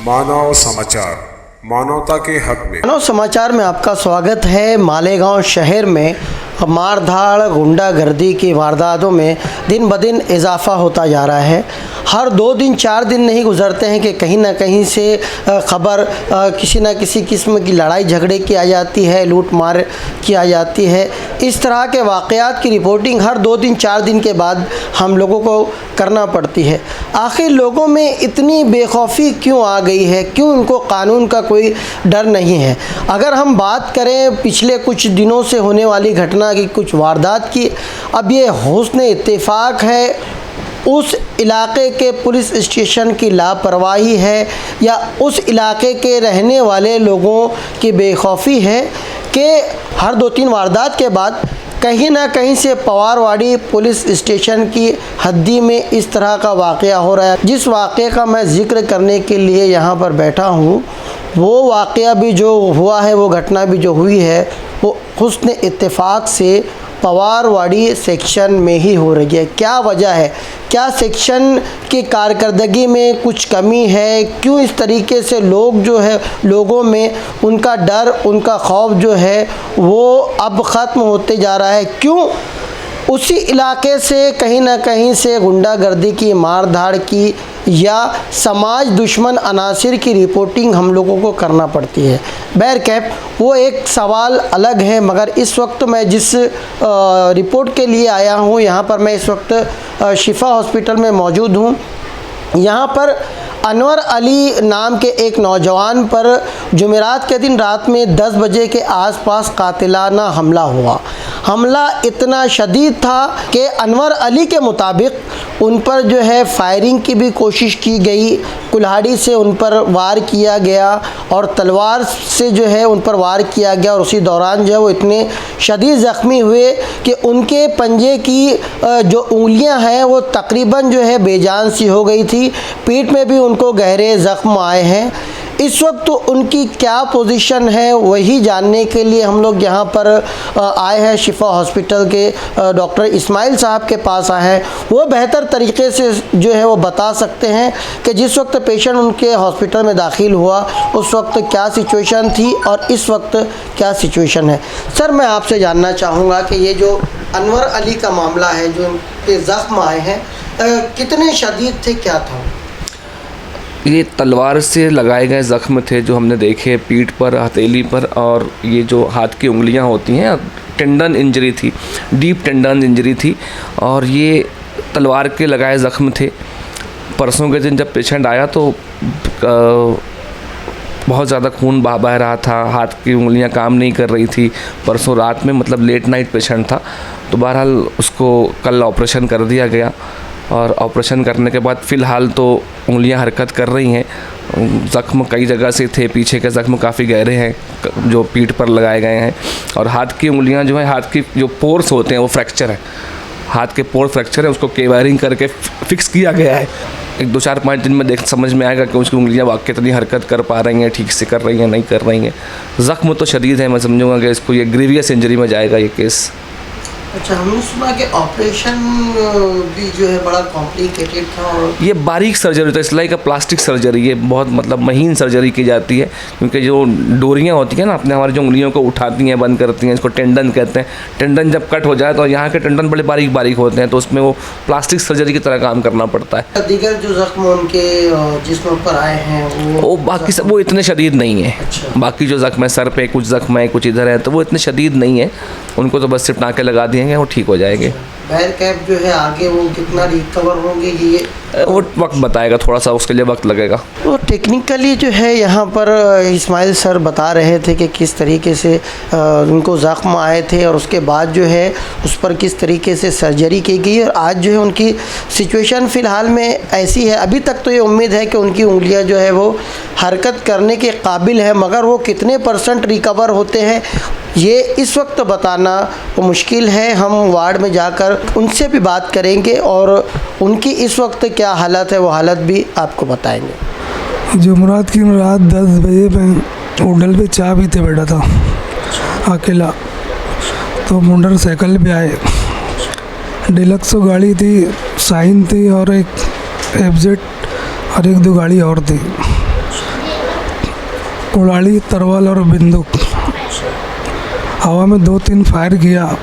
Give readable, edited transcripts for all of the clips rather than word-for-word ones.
मानव समाचार, मानवता के हक में। मानव समाचार में आपका स्वागत है। मालेगांव शहर में मारधाड़ गुंडागर्दी की वारदातों में दिन ब दिन इजाफा होता जा रहा है। हर 2 दिन 4 दिन नहीं गुजरते हैं कि कहीं ना कहीं से खबर किसी न किसी किस्म की लड़ाई झगड़े की आ जाती है, लूट मार की आ जाती है। इस तरह के वाक़यात की रिपोर्टिंग हर 2 दिन 4 दिन के बाद हम लोगों को करना पड़ती है। आखिर लोगों में इतनी बेखौफी क्यों आ गई है? क्यों उनको कानून का कोई डर नहीं है? अगर हम बात करें पिछले कुछ दिनों से होने वाली घटना की, कुछ वारदात की, अब ये हुस्न इत्तेफाक है, उस इलाके के पुलिस स्टेशन की लापरवाही है, या उस इलाके के रहने वाले लोगों की बेखौफी है कि हर 2-3 वारदात के बाद कहीं ना कहीं से पवारवाड़ी पुलिस स्टेशन की हद्दी में इस तरह का वाक़या हो रहा है। जिस वाक़े का मैं ज़िक्र करने के लिए यहाँ पर बैठा हूँ, वो वाक़या भी जो हुआ है, वो घटना भी जो हुई है, वो हुस्न इत्तेफाक से पवारवाड़ी सेक्शन में ही हो रही है। क्या वजह है? क्या सेक्शन की कारकर्दगी में कुछ कमी है? क्यों इस तरीके से लोग जो है, लोगों में उनका डर, उनका खौफ जो है वो अब ख़त्म होते जा रहा है? क्यों उसी इलाके से कहीं ना कहीं से गुंडागर्दी की, मार धाड़ की या समाज दुश्मन अनासिर की रिपोर्टिंग हम लोगों को करना पड़ती है? बहरकैफ वो एक सवाल अलग है, मगर इस वक्त मैं जिस रिपोर्ट के लिए आया हूँ, यहाँ पर मैं इस वक्त शिफा हॉस्पिटल में मौजूद हूँ। यहाँ पर अनवर अली नाम के एक नौजवान पर जुमेरात के दिन रात में 10 बजे के आसपास कातिलाना हमला हुआ। हमला इतना शदीद था कि अनवर अली के मुताबिक उन पर जो है फायरिंग की भी कोशिश की गई, कुल्हाड़ी से उन पर वार किया गया और तलवार से जो है उन पर वार किया गया, और उसी दौरान जो है वो इतने शदीद ज़ख्मी हुए कि उनके पंजे की जो उंगलियां हैं वो तकरीबन जो है बेजान सी हो गई थी। पीठ में भी उनको गहरे ज़ख्म आए हैं। इस वक्त तो उनकी क्या पोजीशन है, वही जानने के लिए हम लोग यहाँ पर आए हैं। शिफा हॉस्पिटल के डॉक्टर इस्माइल साहब के पास आए हैं। वो बेहतर तरीके से जो है वो बता सकते हैं कि जिस वक्त पेशेंट उनके हॉस्पिटल में दाखिल हुआ उस वक्त क्या सिचुएशन थी और इस वक्त क्या सिचुएशन है। सर, मैं आपसे जानना चाहूँगा कि ये जो अनवर अली का मामला है, जो उनके ज़ख्म आए हैं, कितने शदीद थे, क्या था? ये तलवार से लगाए गए ज़ख्म थे जो हमने देखे पीठ पर, हथेली पर, और ये जो हाथ की उंगलियां होती हैं, टेंडन इंजरी थी, डीप टेंडन इंजरी थी, और ये तलवार के लगाए ज़ख्म थे। परसों के दिन जब पेशेंट आया तो बहुत ज़्यादा खून बह रहा था, हाथ की उंगलियां काम नहीं कर रही थी। परसों रात में, मतलब लेट नाइट पेशेंट था, तो बहरहाल उसको कल ऑपरेशन कर दिया गया, और ऑपरेशन करने के बाद फ़िलहाल तो उंगलियां हरकत कर रही हैं। ज़ख्म कई जगह से थे, पीछे के ज़ख्म काफ़ी गहरे हैं जो पीठ पर लगाए गए हैं, और हाथ की उंगलियां जो है, हाथ की जो पोर्स होते हैं वो फ्रैक्चर है, हाथ के पोर फ्रैक्चर है, उसको केवायरिंग करके फिक्स किया गया है। 1-2-4-5 दिन में समझ में आएगा कि उसकी उंगलियां वाकई कितनी हरकत कर पा रही हैं, ठीक से कर रही हैं, नहीं कर रही हैं। ज़ख्म तो शदीद है, मैं समझूंगा कि इसको ये ग्रीवियस इंजरी में जाएगा ये केस। अच्छा, हमने सुना कि ऑपरेशन भी जो है बड़ा कॉम्प्लिकेटेड था। और ये बारीक सर्जरी होता है, इस लाइक का प्लास्टिक सर्जरी, ये बहुत मतलब महीन सर्जरी की जाती है, क्योंकि जो डोरियां होती हैं ना, अपने हमारी जो उंगलियों को उठाती हैं, बंद करती हैं, इसको टेंडन कहते हैं। टेंडन जब कट हो जाए तो यहाँ के टेंडन बड़े बारीक बारीक होते हैं, तो उसमें वो प्लास्टिक सर्जरी की तरह काम करना पड़ता है। दीगर जो ज़ख्म उनके जिस्म पर आए हैं वो बाकी सब वो इतने शदीद नहीं है। अच्छा। बाकी जो ज़ख्म है, सर पे कुछ ज़ख्म है, कुछ इधर है, तो वो इतने शदीद नहीं है, उनको तो बस सिर्फ टाँके लगा दिए वो ठीक हो जाएंगे। बहरकैफ जो है आगे वो कितना रिकवर होंगे ये वो वक्त बताएगा, थोड़ा सा उसके लिए वक्त लगेगा। वो टेक्निकली जो है यहाँ पर इस्माइल सर बता रहे थे कि किस तरीके से उनको ज़ख्म आए थे, और उसके बाद जो है उस पर किस तरीके से सर्जरी की गई, और आज जो है उनकी सिचुएशन फ़िलहाल में ऐसी है। अभी तक तो ये उम्मीद है कि उनकी उंगलियाँ जो है वो हरकत करने के काबिल है, मगर वो कितने % रिकवर होते हैं ये इस वक्त बताना मुश्किल है। हम वार्ड में जाकर उनसे भी बात करेंगे और उनकी इस वक्त क्या हालत है वो हालत भी आपको बताएंगे। जुमरात की रात 10 बजे मैं होटल पे चाय पीते बैठा था अकेला, तो मोटरसाइकिल पे आए, डिलक्सो गाड़ी थी, शाइन थी और एक एफजेड और 1-2 गाड़ी और थी। कुल्हाड़ी, तरवाल और बंदूक। हवा में 2-3 फायर किया।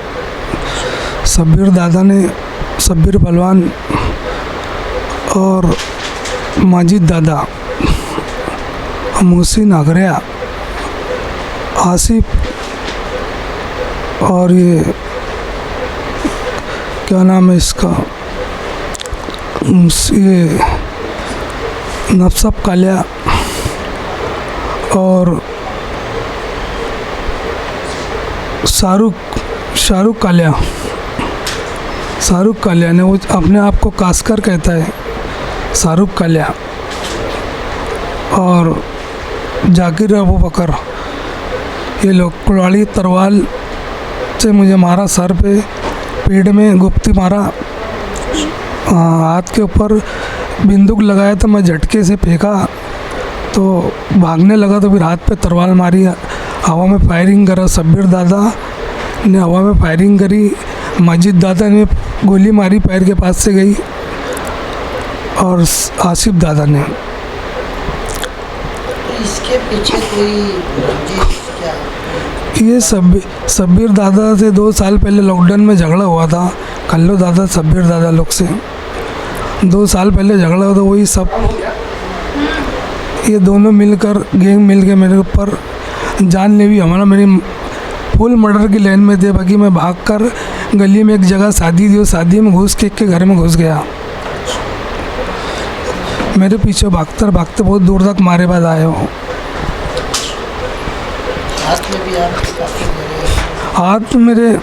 शब्बीर पहलवान और माजिद दादा, मोहसिन अगरिया, आसिफ और ये क्या नाम है इसका, ये नफसब कालिया और शाहरुख कालिया ने, वो अपने आप को कास्कर कहता है, शाहरुख कालिया, और जाकिर अबू बकर, ये लोग कुल्हाड़ी तरवाल से मुझे मारा, सर पे, पेट में गुप्ती मारा, हाथ के ऊपर बंदूक लगाया तो मैं झटके से फेंका तो भागने लगा, तो फिर हाथ पे तरवाल मारी, हवा में फायरिंग करा। शब्बीर दादा ने हवा में फायरिंग करी, माजिद दादा ने गोली मारी, पैर के पास से गई, और आसिफ दादा ने। इसके पीछे कोई क्या? ये शब्बीर दादा से 2 साल पहले लॉकडाउन में झगड़ा हुआ था, कल्लो दादा शब्बीर दादा लोग से 2 साल पहले झगड़ा हुआ था। वही सब ये दोनों मिलकर, गैंग मिल के मेरे ऊपर जानलेवा हमला, मेरी फुल मर्डर की लाइन में थे। बाकी मैं भागकर गली में एक जगह शादी थी, उस शादी में घुस के घर में घुस गया। मेरे पीछे भागते बहुत दूर तक मारे बाद आए हो। हाथ में भी आप काफी लगे। हाथ मेरे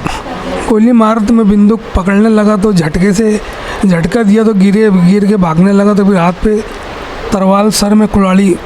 गोली मार तो मैं बंदूक पकड़ने लगा तो झटका दिया तो गिर के भागने लगा, तो फिर हाथ पे तरवाल, सर में कुल्हाड़ी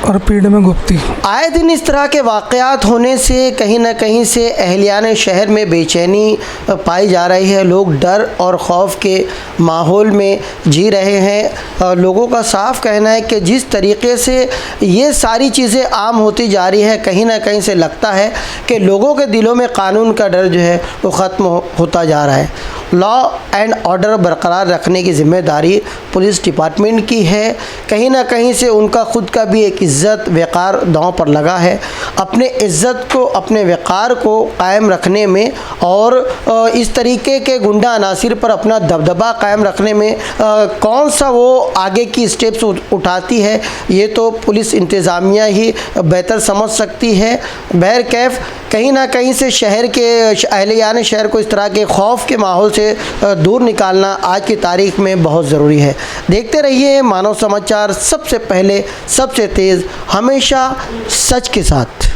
और पेट में गुप्ती। आए दिन इस तरह के वाक़यात होने से कहीं ना कहीं से अहलियान शहर में बेचैनी पाई जा रही है। लोग डर और खौफ के माहौल में जी रहे हैं। लोगों का साफ कहना है कि जिस तरीके से ये सारी चीज़ें आम होती जा रही है, कहीं ना कहीं से लगता है कि लोगों के दिलों में कानून का डर जो है वो ख़त्म होता जा रहा है। लॉ एंड ऑर्डर बरकरार रखने की ज़िम्मेदारी पुलिस डिपार्टमेंट की है। कहीं ना कहीं से उनका ख़ुद का भी एक इज़्ज़त वक़ार दांव पर लगा है। अपने इज़्ज़त को, अपने वक़ार को कायम रखने में और इस तरीके के गुंडा अनासिर पर अपना दबदबा कायम रखने में कौन सा वो आगे की स्टेप्स उठाती है, ये तो पुलिस इंतज़ामिया ही बेहतर समझ सकती है। बहरकैफ कहीं ना कहीं से शहर के अहलियान शहर को इस तरह के खौफ के माहौल से दूर निकालना आज की तारीख में बहुत ज़रूरी है। देखते रहिए मानव समाचार, सबसे पहले, सबसे तेज़, हमेशा सच के साथ।